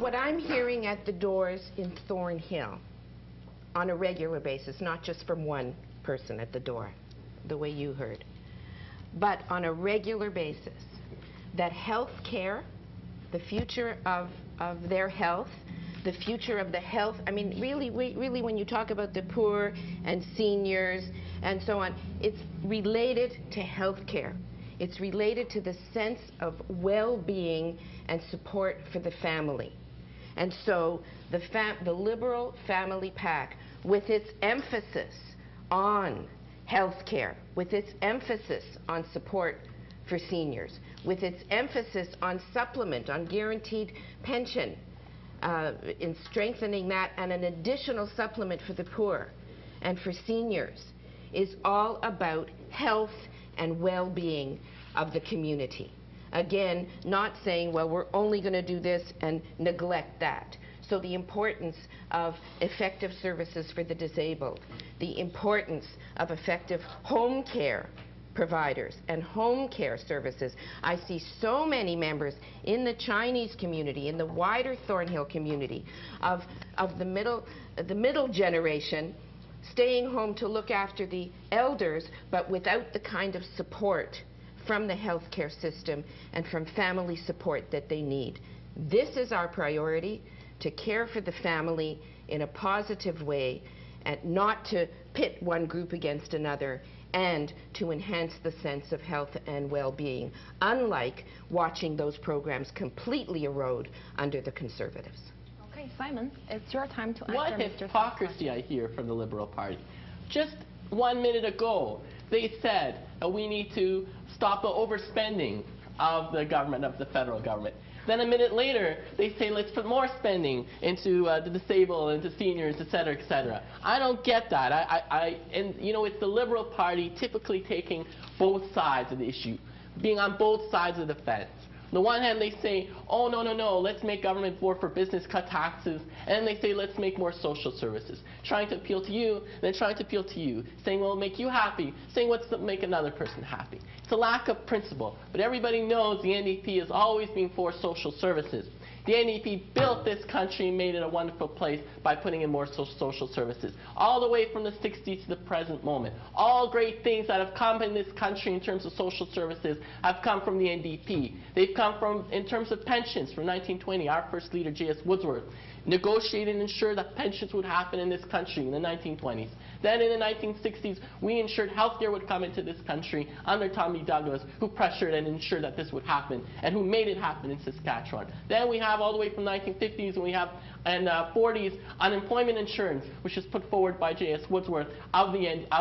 what I'm hearing at the doors in Thornhill on a regular basis, not just from one person at the door, the way you heard, but on a regular basis, that health care, the future of their health, the future of the health, I mean, really when you talk about the poor and seniors and so on, it's related to health care. It's related to the sense of well-being and support for the family. And so the Liberal Family PAC, with its emphasis on health care, with its emphasis on support for seniors, with its emphasis on supplement, on guaranteed pension, in strengthening that, and an additional supplement for the poor and for seniors, is all about health and well-being of the community. Again, not saying, well, we're only going to do this and neglect that. So the importance of effective services for the disabled, the importance of effective home care providers and home care services. I see so many members in the Chinese community, in the wider Thornhill community, of the middle generation staying home to look after the elders, but without the kind of support from the healthcare system and from family support that they need. This is our priority, to care for the family in a positive way and not to pit one group against another, and to enhance the sense of health and well-being, unlike watching those programs completely erode under the Conservatives. Okay, Simon, it's your time to answer What hypocrisy I hear from the Liberal Party. Just 1 minute ago, they said we need to stop the overspending of the government, of the federal government. Then a minute later, they say let's put more spending into the disabled, into seniors, et cetera, I don't get that. And you know, it's the Liberal Party typically taking both sides of the issue, being on both sides of the fence. On the one hand, they say, oh, no, let's make government more for business, cut taxes. And then they say, let's make more social services. Trying to appeal to you, then trying to appeal to you. Saying, well, make you happy. Saying, let's make another person happy. It's a lack of principle. But everybody knows the NDP has always been for social services. The NDP built this country and made it a wonderful place by putting in more social services. All the way from the 60s to the present moment. All great things that have come in this country in terms of social services have come from the NDP. They've come from, in terms of pensions, from 1920, our first leader, J.S. Woodsworth, negotiated and ensured that pensions would happen in this country in the 1920s. Then in the 1960s, we ensured health care would come into this country under Tommy Douglas, who pressured and ensured that this would happen, and who made it happen in Saskatchewan. Then we have all the way from the 1950s, and we have in 40s unemployment insurance, which is put forward by J.S. Woodsworth of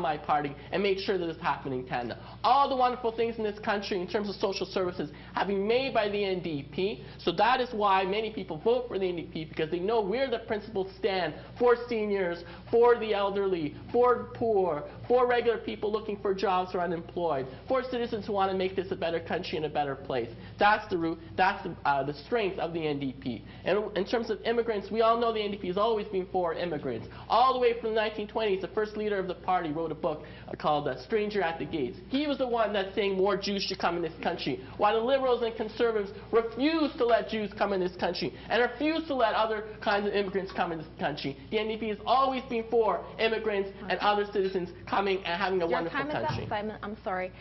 my party, and made sure that it's happening in Canada. All the wonderful things in this country in terms of social services have been made by the NDP, so that is why many people vote for the NDP, because they know we're the principled stand for seniors, for the elderly, for poor, for regular people looking for jobs or unemployed, for citizens who want to make this a better country and a better place. That's the root, that's the strength of the NDP. And in terms of immigrants, we all know the NDP has always been for immigrants. All the way from the 1920s, the first leader of the party wrote a book called Stranger at the Gates. He was the one that's saying more Jews should come in this country, while the liberals and conservatives refuse to let Jews come in this country and refuse to let other kinds of immigrants come in this country. The NDP has always been for immigrants and other citizens coming and having a wonderful country. Your time is up, Simon. I'm sorry.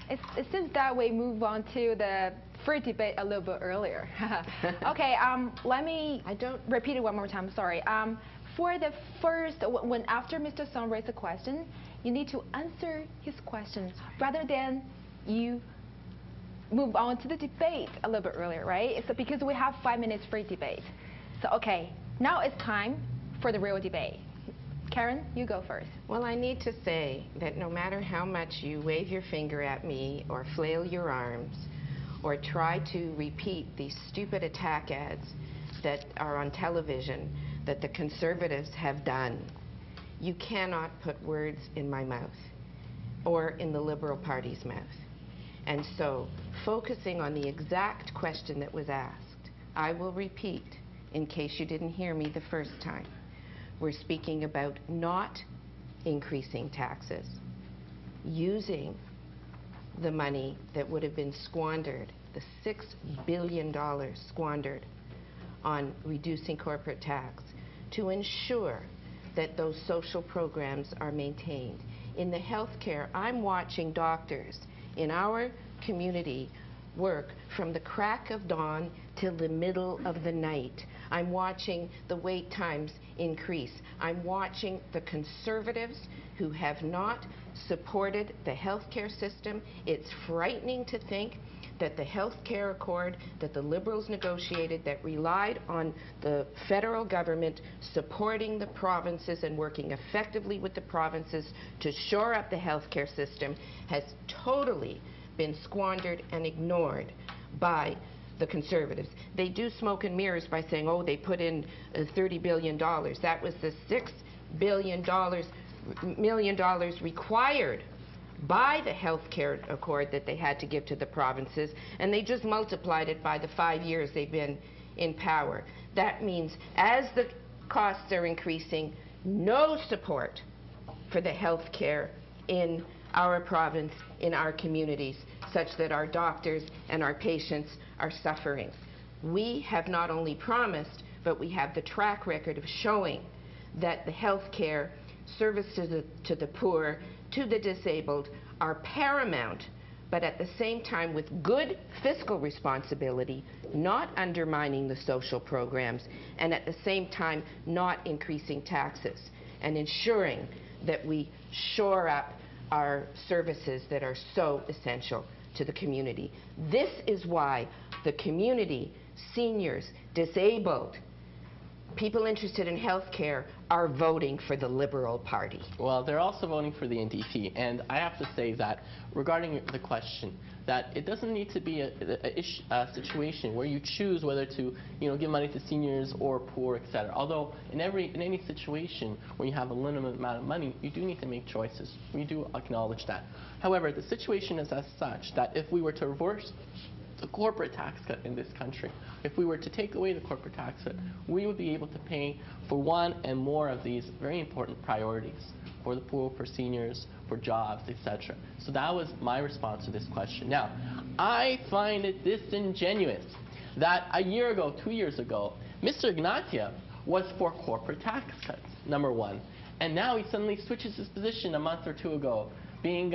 It seems that we move on to the free debate a little bit earlier. Okay, let me repeat it one more time. Sorry. For the first, after Mr. Song raised a question, you need to answer his question rather than you move on to the debate a little bit earlier, right? So because we have 5 minutes free debate. So okay, now it's time for the real debate. Karen, you go first. Well, I need to say that no matter how much you wave your finger at me or flail your arms or try to repeat these stupid attack ads that are on television that the Conservatives have done, you cannot put words in my mouth or in the Liberal Party's mouth. And so, focusing on the exact question that was asked, I will repeat in case you didn't hear me the first time. We're speaking about not increasing taxes, using the money that would have been squandered, the $6 billion squandered on reducing corporate tax to ensure that those social programs are maintained. In the healthcare, I'm watching doctors in our community work from the crack of dawn till the middle of the night. I'm watching the wait times increase. I'm watching the conservatives who have not supported the healthcare system. It's frightening to think that the healthcare accord that the Liberals negotiated, that relied on the federal government supporting the provinces and working effectively with the provinces to shore up the healthcare system, has totally been squandered and ignored by the Conservatives. They do smoke and mirrors by saying, oh, they put in $30 billion. That was the $6 billion required by the health care accord that they had to give to the provinces, and they just multiplied it by the 5 years they've been in power. That means as the costs are increasing, no support for the health care in our province, in our communities, such that our doctors and our patients are suffering. We have not only promised, but we have the track record of showing that the health care service to the poor, to the disabled, are paramount, but at the same time with good fiscal responsibility, not undermining the social programs, and at the same time not increasing taxes, and ensuring that we shore up our services that are so essential to the community. This is why the community, seniors, disabled, people interested in health care are voting for the Liberal Party. Well, they're also voting for the NDP, and I have to say that regarding the question, that it doesn't need to be a situation where you choose whether to, give money to seniors or poor, etc. Although in any situation where you have a limited amount of money, you do need to make choices. We do acknowledge that. However, the situation is as such that if we were to reverse the corporate tax cut in this country, if we were to take away the corporate tax cut, we would be able to pay for one and more of these very important priorities, for the poor, for seniors, for jobs, etc. So that was my response to this question. Now, I find it disingenuous that a year ago, 2 years ago, Mr. Ignatieff was for corporate tax cuts, number one, and now he suddenly switches his position a month or two ago, being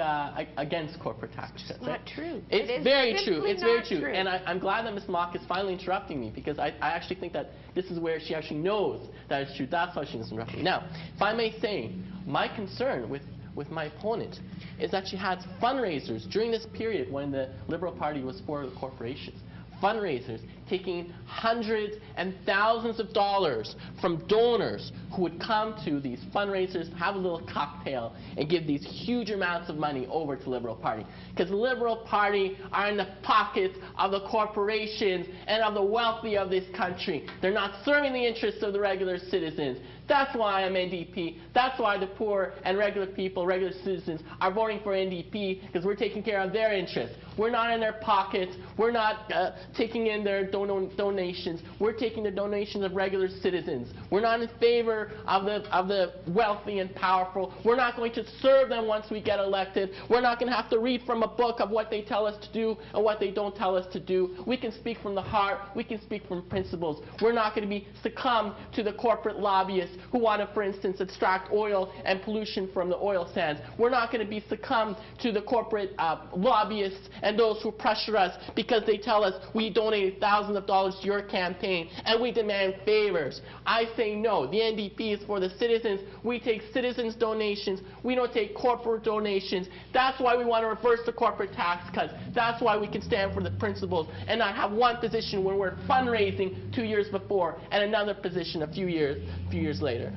against corporate tax cuts. It's not true. It's very true. It's very true. true. And I'm glad that Ms. Mock is finally interrupting me, because I actually think that this is where she actually knows that it's true. That's why she's interrupting me. Now, if I may say, my concern with my opponent is that she had fundraisers during this period when the Liberal Party was for the corporations. Fundraisers taking hundreds and thousands of dollars from donors who would come to these fundraisers, have a little cocktail, and give these huge amounts of money over to the Liberal Party. Because the Liberal Party are in the pockets of the corporations and of the wealthy of this country. They're not serving the interests of the regular citizens. That's why I'm NDP. That's why the poor and regular people, regular citizens, are voting for NDP, because we're taking care of their interests. We're not in their pockets. We're not taking in their donations. We're taking the donations of regular citizens. We're not in favor of the wealthy and powerful. We're not going to serve them once we get elected. We're not going to have to read from a book of what they tell us to do and what they don't tell us to do. We can speak from the heart. We can speak from principles. We're not going to be succumb to the corporate lobbyists who want to, for instance, extract oil and pollution from the oil sands. We're not going to be succumb to the corporate lobbyists and those who pressure us because they tell us we donated thousands of dollars to your campaign and we demand favors. I say no. The NDP is for the citizens. We take citizens' donations. We don't take corporate donations. That's why we want to reverse the corporate tax cuts. That's why we can stand for the principles and not have one position when we're fundraising 2 years before and another position a few years later.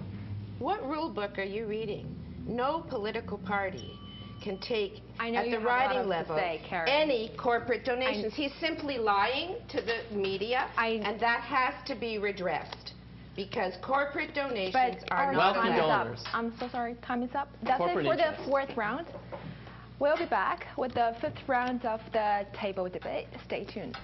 What rule book are you reading? No political party can take, at the riding level, any corporate donations. He's simply lying to the media, and that has to be redressed, because corporate donations are not wealthy donors. I'm so sorry, time is up. That's it for the fourth round. We'll be back with the fifth round of the table debate. Stay tuned.